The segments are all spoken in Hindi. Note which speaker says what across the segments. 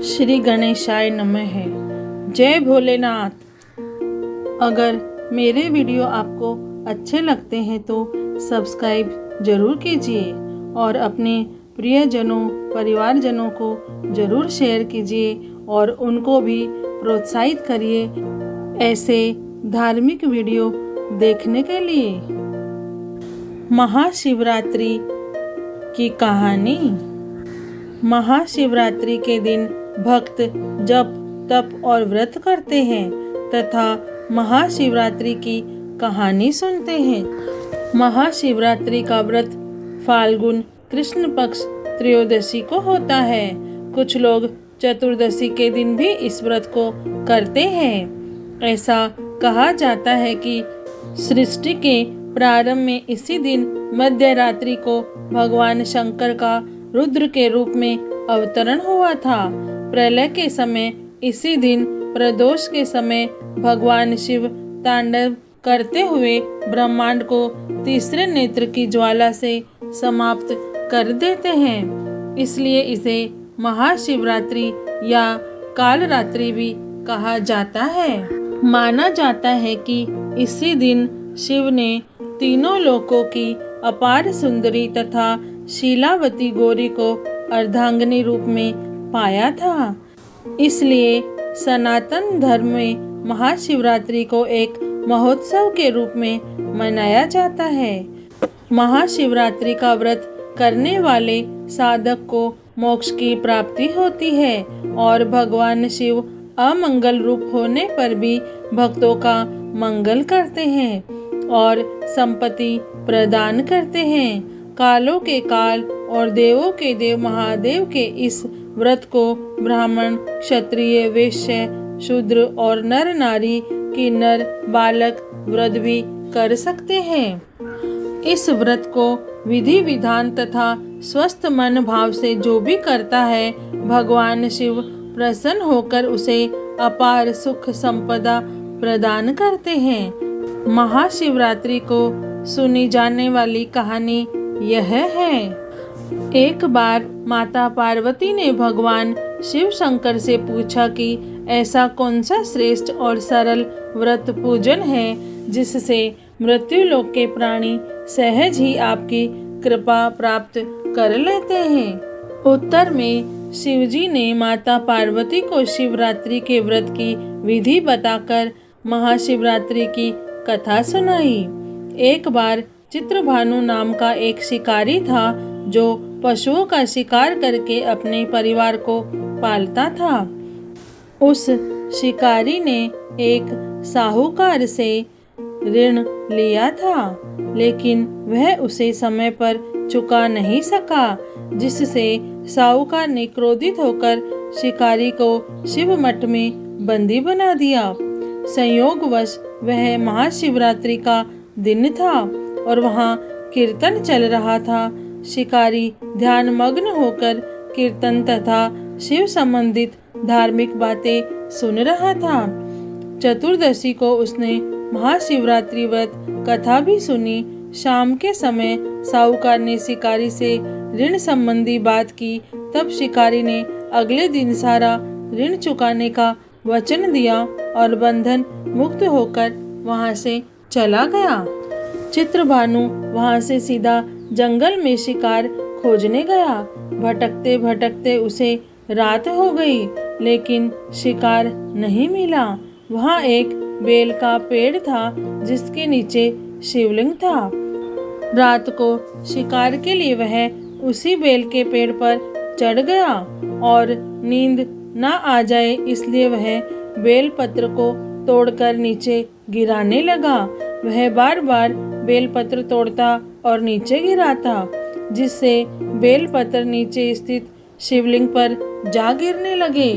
Speaker 1: श्री गणेशाय नमः। जय भोलेनाथ। अगर मेरे वीडियो आपको अच्छे लगते हैं तो सब्सक्राइब ज़रूर कीजिए और अपने प्रियजनों परिवारजनों को ज़रूर शेयर कीजिए और उनको भी प्रोत्साहित करिए ऐसे धार्मिक वीडियो देखने के लिए। महाशिवरात्रि की कहानी। महाशिवरात्रि के दिन भक्त जप तप और व्रत करते हैं तथा महाशिवरात्रि की कहानी सुनते हैं। महाशिवरात्रि का व्रत फाल्गुन कृष्ण पक्ष त्रयोदशी को होता है। कुछ लोग चतुर्दशी के दिन भी इस व्रत को करते हैं। ऐसा कहा जाता है कि सृष्टि के प्रारंभ में इसी दिन मध्य रात्रि को भगवान शंकर का रुद्र के रूप में अवतरण हुआ था। प्रलय के समय इसी दिन प्रदोष के समय भगवान शिव तांडव करते हुए ब्रह्मांड को तीसरे नेत्र की ज्वाला से समाप्त कर देते हैं। इसलिए इसे महाशिवरात्रि या कालरात्रि भी कहा जाता है। माना जाता है कि इसी दिन शिव ने तीनों लोकों की अपार सुंदरी तथा शीलावती गौरी को अर्धांगिनी रूप में पाया था। इसलिए सनातन धर्म में महाशिवरात्रि को एक महोत्सव के रूप में मनाया जाता है। महाशिवरात्रि का व्रत करने वाले साधक को मोक्ष की प्राप्ति होती है और भगवान शिव अमंगल रूप होने पर भी भक्तों का मंगल करते हैं और संपत्ति प्रदान करते हैं। कालों के काल और देवों के देव महादेव के इस व्रत को ब्राह्मण क्षत्रिय वैश्य शूद्र और नर नारी किन्नर बालक वृद्ध भी कर सकते हैं। इस व्रत को विधि विधान तथा स्वस्थ मन भाव से जो भी करता है भगवान शिव प्रसन्न होकर उसे अपार सुख संपदा प्रदान करते हैं। महाशिवरात्रि को सुनी जाने वाली कहानी यह है। एक बार माता पार्वती ने भगवान शिव शंकर से पूछा कि ऐसा कौन सा श्रेष्ठ और सरल व्रत पूजन है जिससे मृत्यु लोक के प्राणी सहज ही आपकी कृपा प्राप्त कर लेते हैं। उत्तर में शिवजी ने माता पार्वती को शिवरात्रि के व्रत की विधि बताकर महाशिवरात्रि की कथा सुनाई। एक बार चित्रभानु नाम का एक शिकारी था जो पशुओं का शिकार करके अपने परिवार को पालता था। उस शिकारी ने एक साहूकार से ऋण लिया था लेकिन वह उसे समय पर चुका नहीं सका, जिससे साहूकार ने क्रोधित होकर शिकारी को शिव मठ में बंदी बना दिया। संयोगवश वह महाशिवरात्रि का दिन था और वहाँ कीर्तन चल रहा था। शिकारी ध्यान मग्न होकर कीर्तन तथा शिव संबंधित धार्मिक बातें सुन रहा था। चतुर्दशी को उसने महाशिवरात्रि व्रत कथा भी सुनी। शाम के समय साहूकार ने शिकारी से ऋण संबंधी बात की। तब शिकारी ने अगले दिन सारा ऋण चुकाने का वचन दिया और बंधन मुक्त होकर वहां से चला गया। चित्रभानु वहां से सीधा जंगल में शिकार खोजने गया। भटकते भटकते उसे रात हो गई लेकिन शिकार नहीं मिला। वहां एक बेल का पेड़ था जिसके नीचे शिवलिंग था। रात को शिकार के लिए वह उसी बेल के पेड़ पर चढ़ गया और नींद ना आ जाए इसलिए वह बेल पत्र को तोड़कर नीचे गिराने लगा। वह बार बार बेलपत्र तोड़ता और नीचे गिराता जिससे बेलपत्र नीचे स्थित शिवलिंग पर जा गिरने लगे।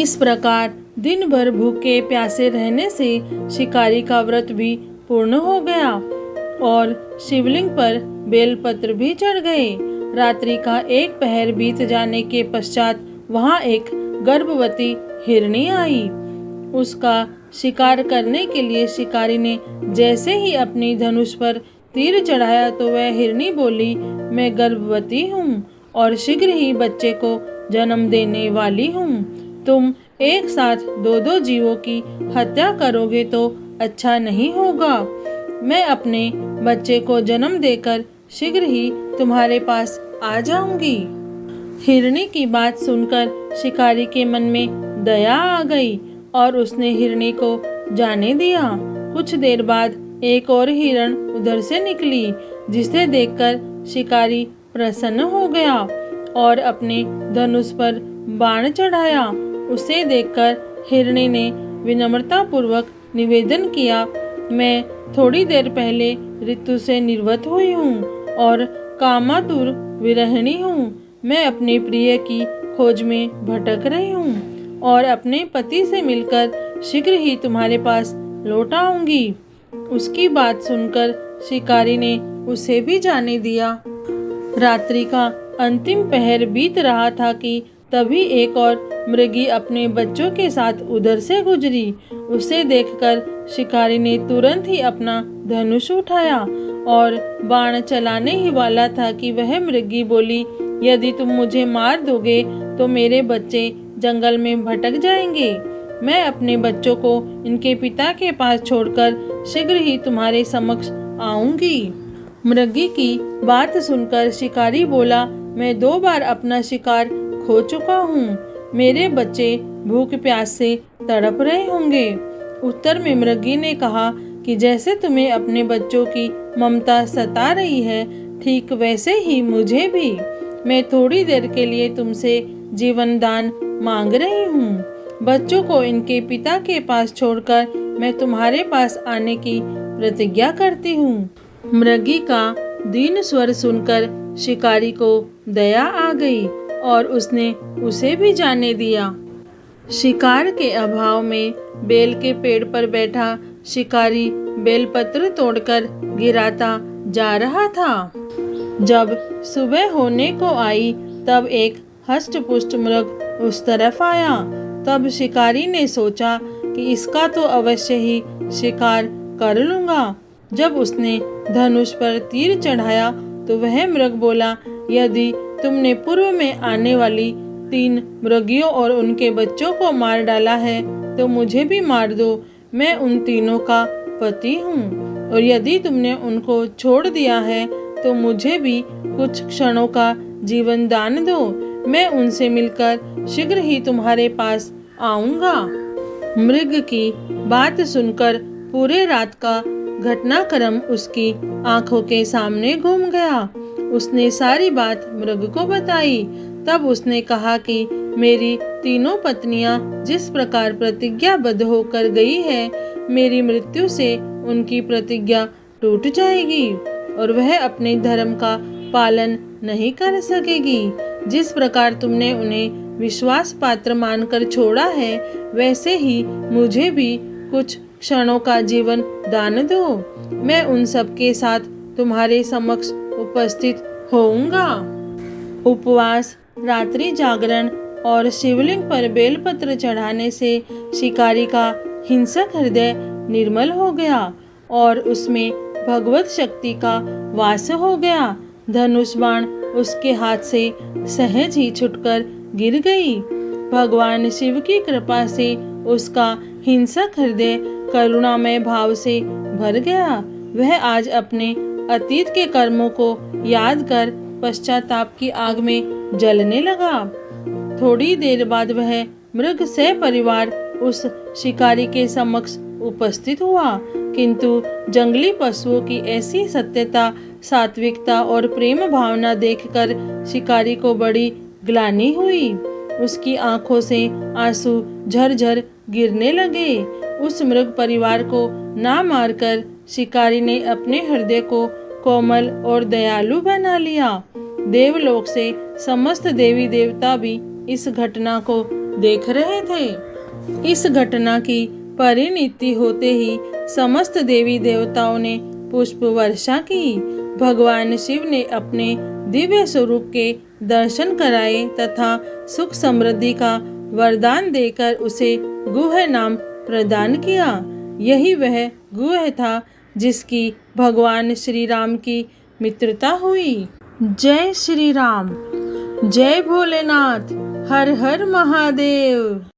Speaker 1: इस प्रकार दिन भर भूखे प्यासे रहने से शिकारी का व्रत भी पूर्ण हो गया और शिवलिंग पर बेलपत्र भी चढ़ गए। रात्रि का एक पहर बीत जाने के पश्चात वहां एक गर्भवती हिरनी आई। उसका शिकार करने के लिए शिकारी ने जैसे ही अपनी धनुष पर तीर चढ़ाया तो वह हिरनी बोली, मैं गर्भवती हूँ और शीघ्र ही बच्चे को जन्म देने वाली हूँ। तुम एक साथ दो दो जीवों की हत्या करोगे तो अच्छा नहीं होगा। मैं अपने बच्चे को जन्म देकर शीघ्र ही तुम्हारे पास आ जाऊंगी। हिरणी की बात सुनकर शिकारी के मन में दया आ गई और उसने हिरणी को जाने दिया। कुछ देर बाद एक और हिरण उधर से निकली, जिसे देखकर शिकारी प्रसन्न हो गया और अपने धनुष पर बाण चढ़ाया। उसे देखकर हिरणी ने विनम्रता पूर्वक निवेदन किया, मैं थोड़ी देर पहले ऋतु से निर्वत हुई हूँ और कामातुर विरहिणी हूँ। मैं अपने प्रिय की खोज में भटक रही हूँ और अपने पति से मिलकर शीघ्र ही तुम्हारे पास लौट आऊंगी। उसकी बात सुनकर शिकारी ने उसे भी जाने दिया। रात्रि का अंतिम पहर बीत रहा था कि तभी एक और मृगी अपने बच्चों के साथ उधर से गुजरी। उसे देखकर शिकारी ने तुरंत ही अपना धनुष उठाया और बाण चलाने ही वाला था कि वह मृगी बोली, यदि तुम मुझे मार दोगे तो मेरे बच्चे जंगल में भटक जाएंगे। मैं अपने बच्चों को इनके पिता के पास छोड़कर शीघ्र ही तुम्हारे समक्ष आऊंगी। मृगी की बात सुनकर शिकारी बोला, मैं 2 बार अपना शिकार खो चुका हूँ। मेरे बच्चे भूख प्यास से तड़प रहे होंगे। उत्तर में मृगी ने कहा कि जैसे तुम्हें अपने बच्चों की ममता सता रही है, ठीक वैसे ही मुझे भी। मैं थोड़ी देर के लिए तुमसे जीवन दान मांग रही हूँ। बच्चों को इनके पिता के पास छोड़कर मैं तुम्हारे पास आने की प्रतिज्ञा करती हूँ। मृगी का दीन स्वर सुनकर शिकारी को दया आ गई और उसने उसे भी जाने दिया। शिकार के अभाव में बेल के पेड़ पर बैठा शिकारी बेलपत्र तोड़कर गिराता जा रहा था। जब सुबह होने को आई तब एक हष्ट-पुष्ट मृग उस तरफ आया। तब शिकारी ने सोचा कि इसका तो अवश्य ही शिकार कर लूंगा। जब उसने धनुष पर तीर चढ़ाया तो वह मृग बोला, यदि तुमने पूर्व में आने वाली 3 मृगियों और उनके बच्चों को मार डाला है तो मुझे भी मार दो। मैं उन तीनों का पति हूँ और यदि तुमने उनको छोड़ दिया है तो मुझे भी कुछ क्षणों का जीवन दान दो। मैं उनसे मिलकर शीघ्र ही तुम्हारे पास आऊंगा। मृग की बात सुनकर पूरे रात का घटनाक्रम उसकी आंखों के सामने घूम गया। उसने सारी बात मृग को बताई। तब उसने कहा कि मेरी तीनों पत्नियां जिस प्रकार प्रतिज्ञाबद्ध होकर गई है, मेरी मृत्यु से उनकी प्रतिज्ञा टूट जाएगी और वह अपने धर्म का पालन नहीं कर सकेगी। जिस प्रकार तुमने उन्हें विश्वास पात्र मानकर छोड़ा है, वैसे ही मुझे भी कुछ क्षणों का जीवन दान दो। मैं उन सब के साथ तुम्हारे समक्ष उपस्थित होऊंगा। उपवास, रात्रि जागरण और शिवलिंग पर बेलपत्र चढ़ाने से शिकारी का हिंसक हृदय निर्मल हो गया और उसमें भगवत शक्ति का वास हो गया। धनुष बाण उसके हाथ से सहज ही छूटकर गिर गई। भगवान शिव की कृपा से उसका हिंसक हृदय करुणामय भाव से भर गया। वह आज अपने अतीत के कर्मों को याद कर पश्चाताप की आग में जलने लगा। थोड़ी देर बाद वह मृग से परिवार उस शिकारी के समक्ष उपस्थित हुआ, किंतु जंगली पशुओं की ऐसी सत्यता, सात्विकता और प्रेम भावना देखकर शिकारी को बड़ी ग्लानि हुई। उसकी आंखों से आंसू झरझर गिरने लगे। उस मृग परिवार को ना मारकर शिकारी ने अपने हृदय को कोमल और दयालु बना लिया। देवलोक से समस्त देवी देवता भी इस घटना को देख रहे थे। इस घटना की परिणति होते ही समस्त देवी देवताओं ने पुष्प वर्षा की। भगवान शिव ने अपने दिव्य स्वरूप के दर्शन कराए तथा सुख समृद्धि का वरदान देकर उसे गुह नाम प्रदान किया। यही वह गुह था जिसकी भगवान श्री राम की मित्रता हुई। जय श्री राम, जय भोलेनाथ, हर हर महादेव।